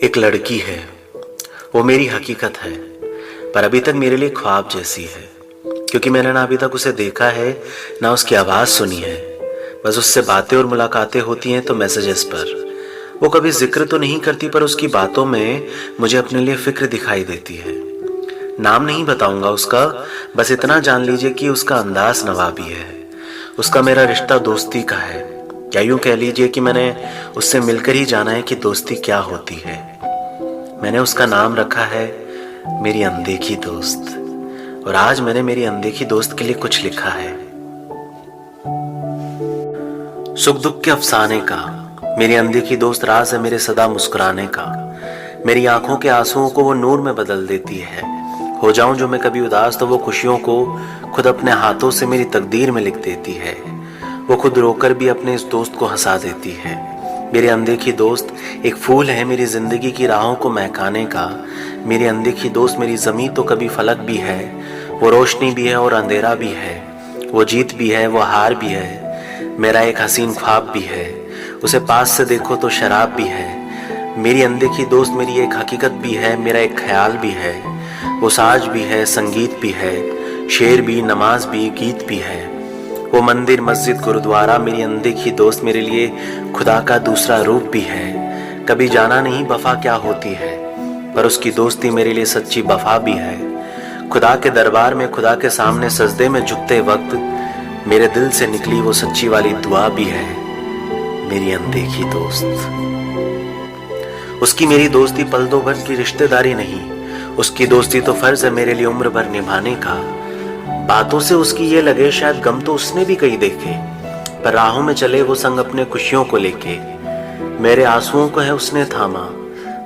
एक लड़की है, वो मेरी हकीकत है, पर अभी तक मेरे लिए ख्वाब जैसी है, क्योंकि मैंने ना अभी तक उसे देखा है, ना उसकी आवाज़ सुनी है। बस उससे बातें और मुलाकातें होती हैं तो मैसेजेस पर। वो कभी जिक्र तो नहीं करती, पर उसकी बातों में मुझे अपने लिए फिक्र दिखाई देती है। नाम नहीं बताऊंगा उसका, बस इतना जान लीजिए कि उसका अंदाज नवाबी है। उसका मेरा रिश्ता दोस्ती का है, या यूं कह लीजिए कि मैंने उससे मिलकर ही जाना है कि दोस्ती क्या होती है। मैंने उसका नाम रखा है मेरी अनदेखी दोस्त, और आज मैंने मेरी अनदेखी दोस्त के लिए कुछ लिखा है। सुख दुख के अफसाने का मेरी अनदेखी दोस्त राज है मेरे सदा मुस्कुराने का। मेरी आंखों के आंसुओं को वो नूर में बदल देती है। हो जाऊं जो मैं कभी उदास तो वो खुशियों को खुद अपने हाथों से मेरी तकदीर में लिख देती है। वो खुद रोकर भी अपने इस दोस्त को हंसा देती है। मेरी अनदेखी दोस्त एक फूल है मेरी जिंदगी की राहों को महकाने का। मेरी अनदेखी दोस्त मेरी ज़मीं तो कभी फलक भी है, वो रोशनी भी है और अंधेरा भी है, वो जीत भी है वो हार भी है, मेरा एक हसीन ख्वाब भी है, उसे पास से देखो तो शराब भी है। मेरी अनदेखी दोस्त मेरी एक हकीकत भी है, मेरा एक ख्याल भी है, वो साज भी है संगीत भी है, शेर भी नमाज भी गीत भी है। वो मंदिर मस्जिद गुरुद्वारा मेरी अनदेखी दोस्त मेरे लिए खुदा का दूसरा रूप भी है। कभी जाना नहीं वफा क्या होती है, पर उसकी दोस्ती मेरे लिए सच्ची वफा भी है। खुदा के दरबार में खुदा के सामने सजदे में झुकते वक्त मेरे दिल से निकली वो सच्ची वाली दुआ भी है मेरी अनदेखी दोस्त। उसकी मेरी दोस्ती पल दो भर की रिश्तेदारी नहीं, उसकी दोस्ती तो फर्ज है मेरे लिए उम्र भर निभाने का। बातों से उसकी ये लगे शायद गम तो उसने भी कई देखे, पर राहों में चले वो संग अपने खुशियों को लेके। मेरे आंसुओं को है उसने थामा,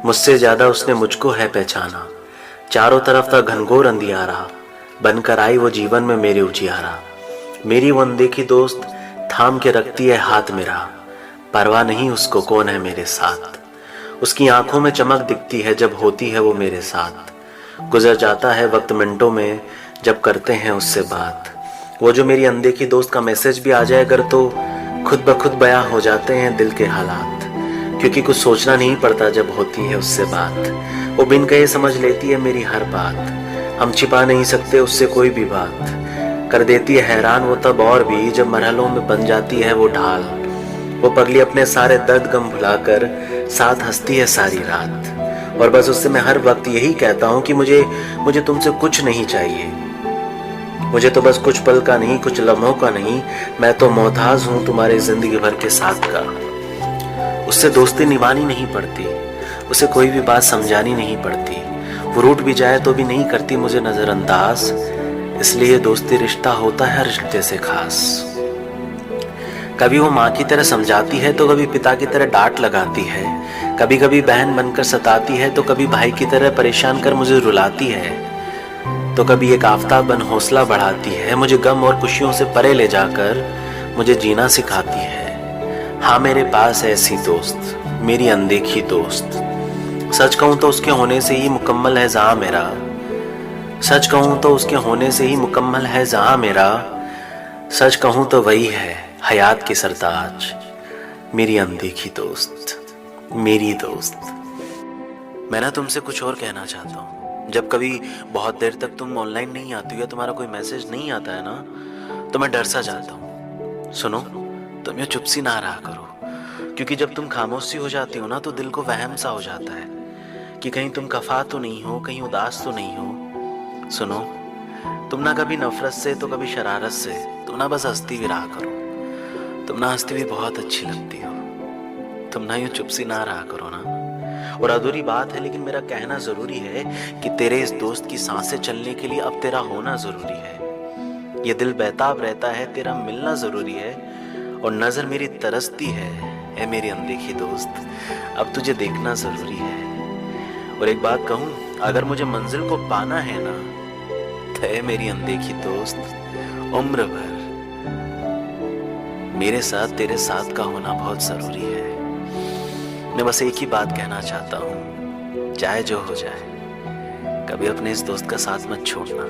मुझसे ज्यादा उसने मुझको है पहचाना। चारों तरफ था घनघोर अंधियारा, बनकर आई वो जीवन में मेरे उजियारा। मेरी वो अनदेखी दोस्त थाम के रखती है हाथ मेरा, परवाह नहीं उसको कौन है मेरे साथ। उसकी आंखों में चमक दिखती है जब होती है वो मेरे साथ। गुजर जाता है वक्त मिनटों में जब करते हैं उससे बात। वो जो मेरी अनदेखी दोस्त का मैसेज भी आ जाए अगर तो खुद ब खुद बयां हो जाते हैं दिल के हालात, क्योंकि कुछ सोचना नहीं पड़ता जब होती है उससे बात। वो बिन कहे समझ लेती है मेरी हर बात, हम छिपा नहीं सकते उससे कोई भी बात। कर देती है हैरान वो तब और भी जब मरहलों में बन जाती है वो ढाल। वो पगली अपने सारे दर्द गम भुलाकर साथ हंसती है सारी रात, और बस उससे मैं हर वक्त यही कहता हूँ कि मुझे तुमसे कुछ नहीं चाहिए। मुझे तो बस कुछ पल का नहीं, कुछ लम्हों का नहीं, मैं तो मोहताज हूँ तुम्हारे जिंदगी भर के साथ का। उससे दोस्ती निभानी नहीं पड़ती, उसे कोई भी बात समझानी नहीं पड़ती, वो रूठ भी जाए तो भी नहीं करती मुझे नजरअंदाज। इसलिए दोस्ती रिश्ता होता है रिश्ते से खास। कभी वो माँ की तरह समझाती है तो कभी पिता की तरह डांट लगाती है, कभी कभी बहन बनकर सताती है तो कभी भाई की तरह परेशान कर मुझे रुलाती है, तो कभी एक आफताब बन हौसला बढ़ाती है, मुझे गम और खुशियों से परे ले जाकर मुझे जीना सिखाती है। हाँ मेरे पास है ऐसी दोस्त, मेरी अनदेखी दोस्त। सच कहूँ तो उसके होने से ही मुकम्मल है जहां मेरा, सच कहूँ तो उसके होने से ही मुकम्मल है जहां मेरा। सच कहूँ तो वही है हयात की सरताज, मेरी अनदेखी दोस्त, मेरी दोस्त। मैं ना तुमसे कुछ और कहना चाहता हूँ। जब कभी बहुत देर तक तुम ऑनलाइन नहीं आती हो या तुम्हारा कोई मैसेज नहीं आता है ना, तो मैं डर सा जाता हूँ। सुनो, तुम ये चुप सी ना रहा करो, क्योंकि जब तुम खामोश सी हो जाती हो ना तो दिल को वहम सा हो जाता है कि कहीं तुम खफा तो नहीं हो, कहीं उदास तो नहीं हो। सुनो, तुम ना कभी नफरत से तो कभी शरारत से, तुम ना बस हंसती भी रहा करो। तुम ना हंसती भी बहुत अच्छी लगती हो, तुम ना यूं चुप सी ना रहा करो ना। और अधूरी बात है लेकिन मेरा कहना जरूरी है कि तेरे इस दोस्त की सांसें चलने के लिए अब तेरा होना जरूरी है। ये दिल बेताब रहता है, तेरा मिलना जरूरी है, और नजर मेरी तरसती है मेरी अनदेखी दोस्त, अब तुझे देखना जरूरी है। और एक बात कहूँ, अगर मुझे मंजिल को पाना है ना, तो है मेरी अनदेखी दोस्त उम्र भर मेरे साथ तेरे साथ का होना बहुत जरूरी है। मैं बस एक ही बात कहना चाहता हूँ, चाहे जो हो जाए, कभी अपने इस दोस्त का साथ मत छोड़ना।